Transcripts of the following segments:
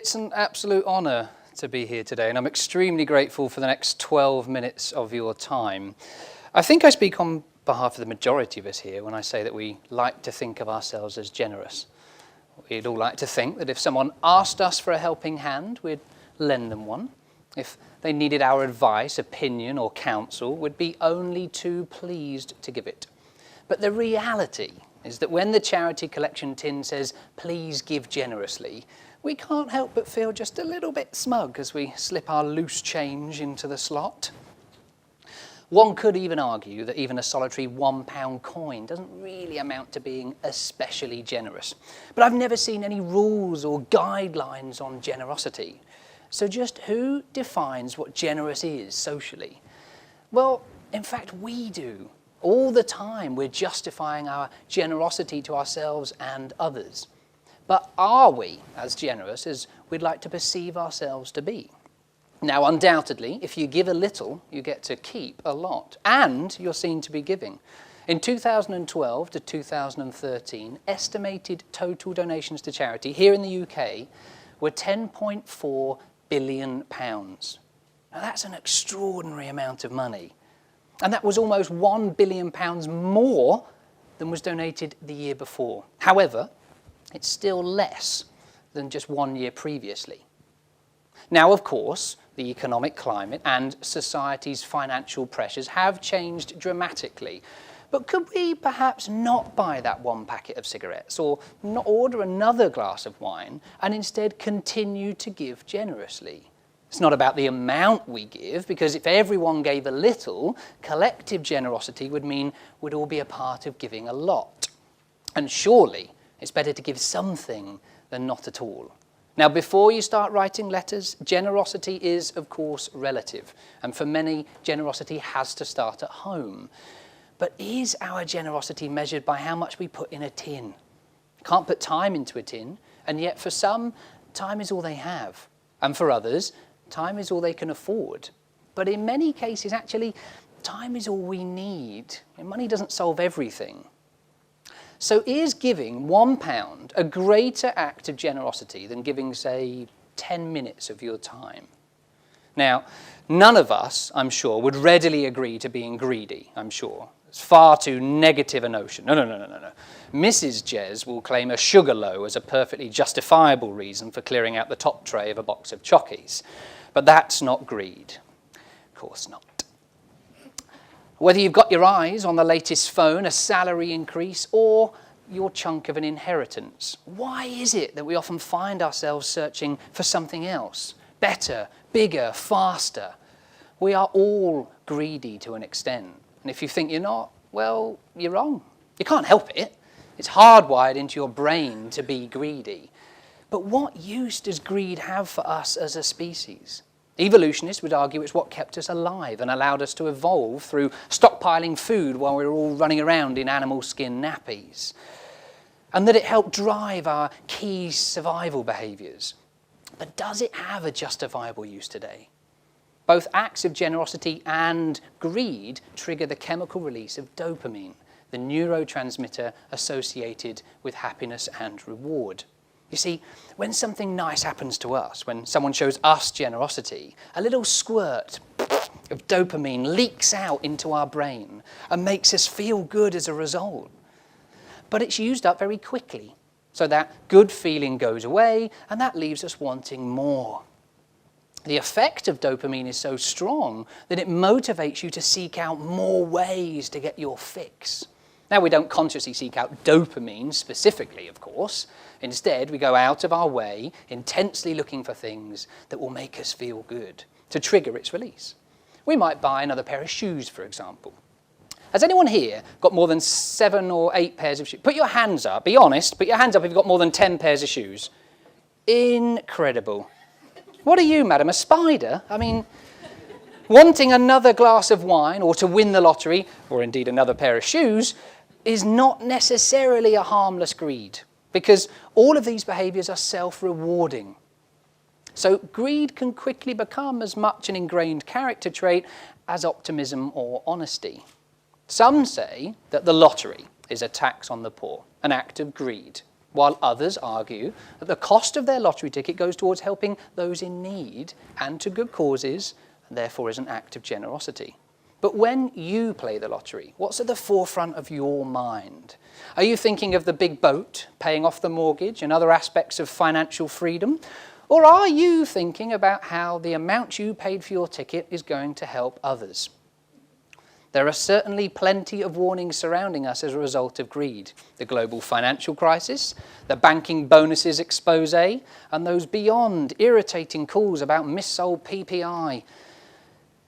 It's an absolute honour to be here today, and I'm extremely grateful for the next 12 minutes of your time. I think I speak on behalf of the majority of us here when I say that we like to think of ourselves as generous. We'd all like to think that if someone asked us for a helping hand, we'd lend them one. If they needed our advice, opinion, or counsel, we'd be only too pleased to give it. But the reality is that when the charity collection tin says, "Please give generously," we can't help but feel just a little bit smug as we slip our loose change into the slot. One could even argue that even a solitary £1 coin doesn't really amount to being especially generous. But I've never seen any rules or guidelines on generosity. So just who defines what generous is socially? Well, in fact, we do. All the time we're justifying our generosity to ourselves and others. But are we as generous as we'd like to perceive ourselves to be? Now, undoubtedly, if you give a little, you get to keep a lot, and you're seen to be giving. In 2012 to 2013, estimated total donations to charity here in the UK were £10.4 billion. Now, that's an extraordinary amount of money. And that was almost £1 billion more than was donated the year before. However, it's still less than just 1 year previously. Now, of course, the economic climate and society's financial pressures have changed dramatically. But could we perhaps not buy that one packet of cigarettes or not order another glass of wine and instead continue to give generously? It's not about the amount we give, because if everyone gave a little, collective generosity would mean we'd all be a part of giving a lot. And surely it's better to give something than not at all. Now, before you start writing letters, generosity is, of course, relative. And for many, generosity has to start at home. But is our generosity measured by how much we put in a tin? You can't put time into a tin, and yet for some, time is all they have. And for others, time is all they can afford. But in many cases, actually, time is all we need. And money doesn't solve everything. So is giving £1 a greater act of generosity than giving, say, 10 minutes of your time? Now, none of us, I'm sure, would readily agree to being greedy, I'm sure. It's far too negative a notion. No. Mrs. Jez will claim a sugar low as a perfectly justifiable reason for clearing out the top tray of a box of chockies. But that's not greed. Of course not. Whether you've got your eyes on the latest phone, a salary increase, or your chunk of an inheritance, why is it that we often find ourselves searching for something else? Better, bigger, faster. We are all greedy to an extent. And if you think you're not, well, you're wrong. You can't help it. It's hardwired into your brain to be greedy. But what use does greed have for us as a species? Evolutionists would argue it's what kept us alive and allowed us to evolve through stockpiling food while we were all running around in animal skin nappies. And that it helped drive our key survival behaviours. But does it have a justifiable use today? Both acts of generosity and greed trigger the chemical release of dopamine, the neurotransmitter associated with happiness and reward. You see, when something nice happens to us, when someone shows us generosity, a little squirt of dopamine leaks out into our brain and makes us feel good as a result. But it's used up very quickly, so that good feeling goes away and that leaves us wanting more. The effect of dopamine is so strong that it motivates you to seek out more ways to get your fix. Now, we don't consciously seek out dopamine specifically, of course. Instead, we go out of our way, intensely looking for things that will make us feel good, to trigger its release. We might buy another pair of shoes, for example. Has anyone here got more than 7 or 8 pairs of shoes? Put your hands up, be honest, put your hands up if you've got more than 10 pairs of shoes. Incredible. What are you, madam, a spider? I mean, wanting another glass of wine or to win the lottery, or indeed another pair of shoes, is not necessarily a harmless greed, because all of these behaviours are self-rewarding. So greed can quickly become as much an ingrained character trait as optimism or honesty. Some say that the lottery is a tax on the poor, an act of greed. while others argue that the cost of their lottery ticket goes towards helping those in need and to good causes, and therefore is an act of generosity. But when you play the lottery, what's at the forefront of your mind? Are you thinking of the big boat, paying off the mortgage, and other aspects of financial freedom? Or are you thinking about how the amount you paid for your ticket is going to help others? There are certainly plenty of warnings surrounding us as a result of greed. The global financial crisis, the banking bonuses expose, and those beyond irritating calls about missold PPI.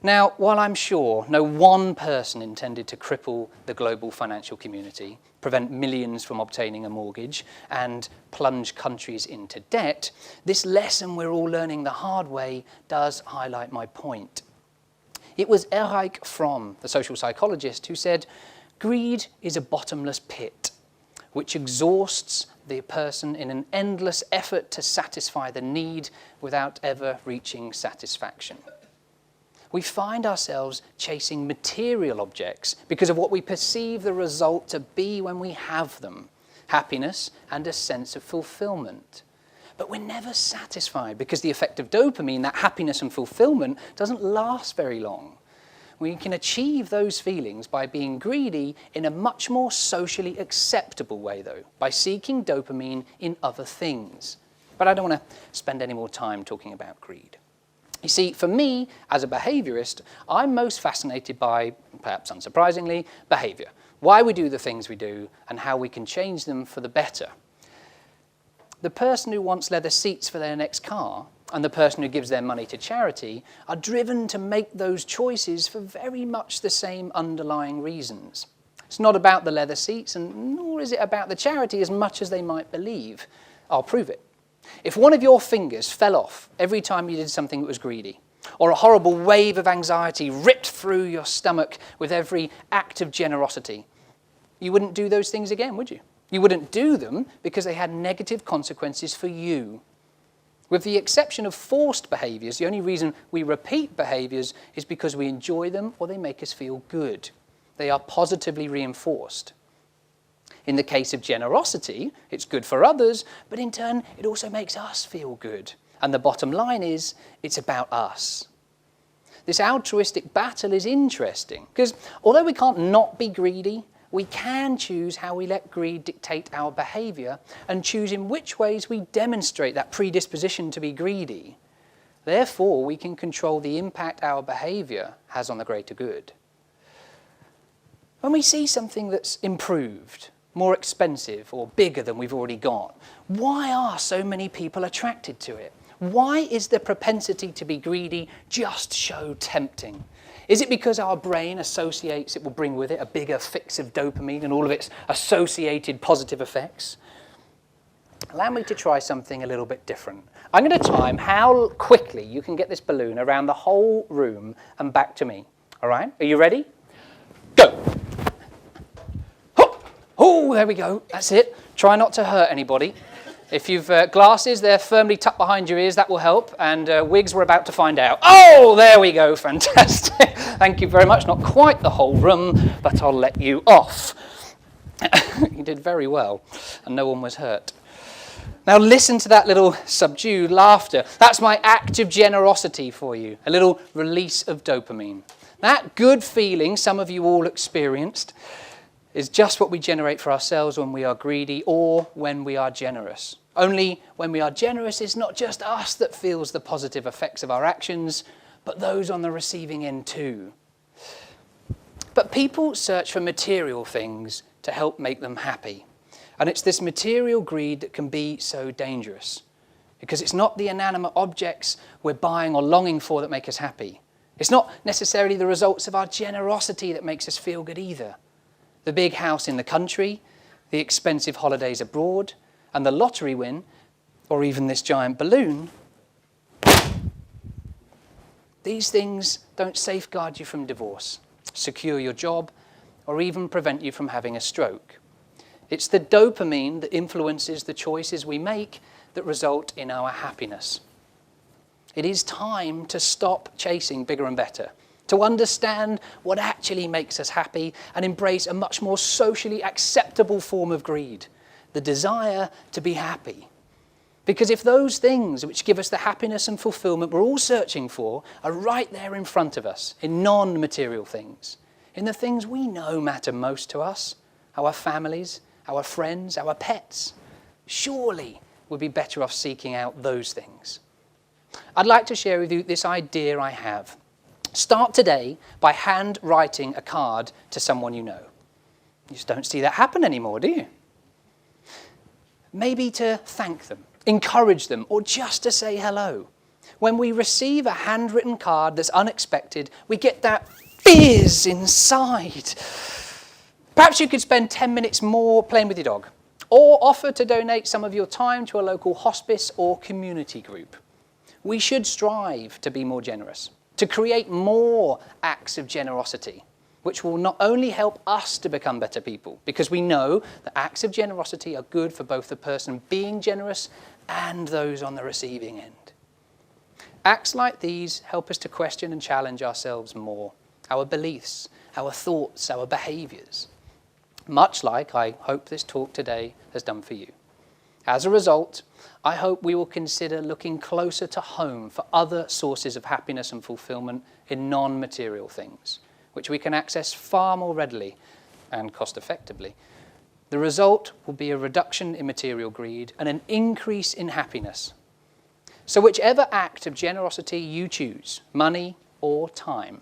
Now, while I'm sure no one person intended to cripple the global financial community, prevent millions from obtaining a mortgage, and plunge countries into debt, this lesson we're all learning the hard way does highlight my point. It was Erich Fromm, the social psychologist, who said, "Greed is a bottomless pit, which exhausts the person in an endless effort to satisfy the need without ever reaching satisfaction." We find ourselves chasing material objects because of what we perceive the result to be when we have them, happiness and a sense of fulfillment. But we're never satisfied because the effect of dopamine, that happiness and fulfillment, doesn't last very long. We can achieve those feelings by being greedy in a much more socially acceptable way, though, by seeking dopamine in other things. But I don't want to spend any more time talking about greed. You see, for me, as a behaviourist, I'm most fascinated by, perhaps unsurprisingly, behaviour. Why we do the things we do and how we can change them for the better. The person who wants leather seats for their next car and the person who gives their money to charity are driven to make those choices for very much the same underlying reasons. It's not about the leather seats, and nor is it about the charity as much as they might believe. I'll prove it. If one of your fingers fell off every time you did something that was greedy, or a horrible wave of anxiety ripped through your stomach with every act of generosity, you wouldn't do those things again, would you? You wouldn't do them because they had negative consequences for you. With the exception of forced behaviours, the only reason we repeat behaviours is because we enjoy them or they make us feel good. They are positively reinforced. In the case of generosity, it's good for others, but in turn, it also makes us feel good. And the bottom line is, it's about us. This altruistic battle is interesting, because although we can't not be greedy, we can choose how we let greed dictate our behaviour and choose in which ways we demonstrate that predisposition to be greedy. Therefore, we can control the impact our behaviour has on the greater good. When we see something that's improved, more expensive or bigger than we've already got, why are so many people attracted to it? Why is the propensity to be greedy just so tempting? Is it because our brain associates it will bring with it a bigger fix of dopamine and all of its associated positive effects? Allow me to try something a little bit different. I'm going to time how quickly you can get this balloon around the whole room and back to me. All right? Are you ready? Go! Oh, there we go. That's it. Try not to hurt anybody. If you've glasses, they're firmly tucked behind your ears. That will help. And wigs, we're about to find out. Oh, there we go. Fantastic. Thank you very much. Not quite the whole room, but I'll let you off. You did very well, and no one was hurt. Now listen to that little subdued laughter. That's my act of generosity for you. A little release of dopamine. That good feeling some of you all experienced is just what we generate for ourselves when we are greedy or when we are generous. Only when we are generous, it's not just us that feels the positive effects of our actions, but those on the receiving end too. But people search for material things to help make them happy. And it's this material greed that can be so dangerous, because it's not the inanimate objects we're buying or longing for that make us happy. It's not necessarily the results of our generosity that makes us feel good either. The big house in the country, the expensive holidays abroad, and the lottery win, or even this giant balloon, these things don't safeguard you from divorce, secure your job, or even prevent you from having a stroke. It's the dopamine that influences the choices we make that result in our happiness. It is time to stop chasing bigger and better, to understand what actually makes us happy and embrace a much more socially acceptable form of greed. the desire to be happy. Because if those things which give us the happiness and fulfillment we're all searching for are right there in front of us, in non-material things, in the things we know matter most to us, our families, our friends, our pets, surely we'd be better off seeking out those things. I'd like to share with you this idea I have. Start today by handwriting a card to someone you know. You just don't see that happen anymore, do you? Maybe to thank them, encourage them, or just to say hello. When we receive a handwritten card that's unexpected, we get that fizz inside. Perhaps you could spend 10 minutes more playing with your dog, or offer to donate some of your time to a local hospice or community group. We should strive to be more generous, to create more acts of generosity, which will not only help us to become better people, because we know that acts of generosity are good for both the person being generous and those on the receiving end. Acts like these help us to question and challenge ourselves more, our beliefs, our thoughts, our behaviours, much like I hope this talk today has done for you. As a result, I hope we will consider looking closer to home for other sources of happiness and fulfillment in non-material things, which we can access far more readily and cost effectively. The result will be a reduction in material greed and an increase in happiness. So whichever act of generosity you choose, money or time,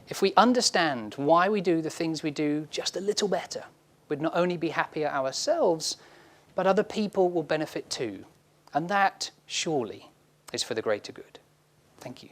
if we understand why we do the things we do just a little better, we'd not only be happier ourselves, but other people will benefit too. And that, surely, is for the greater good. Thank you.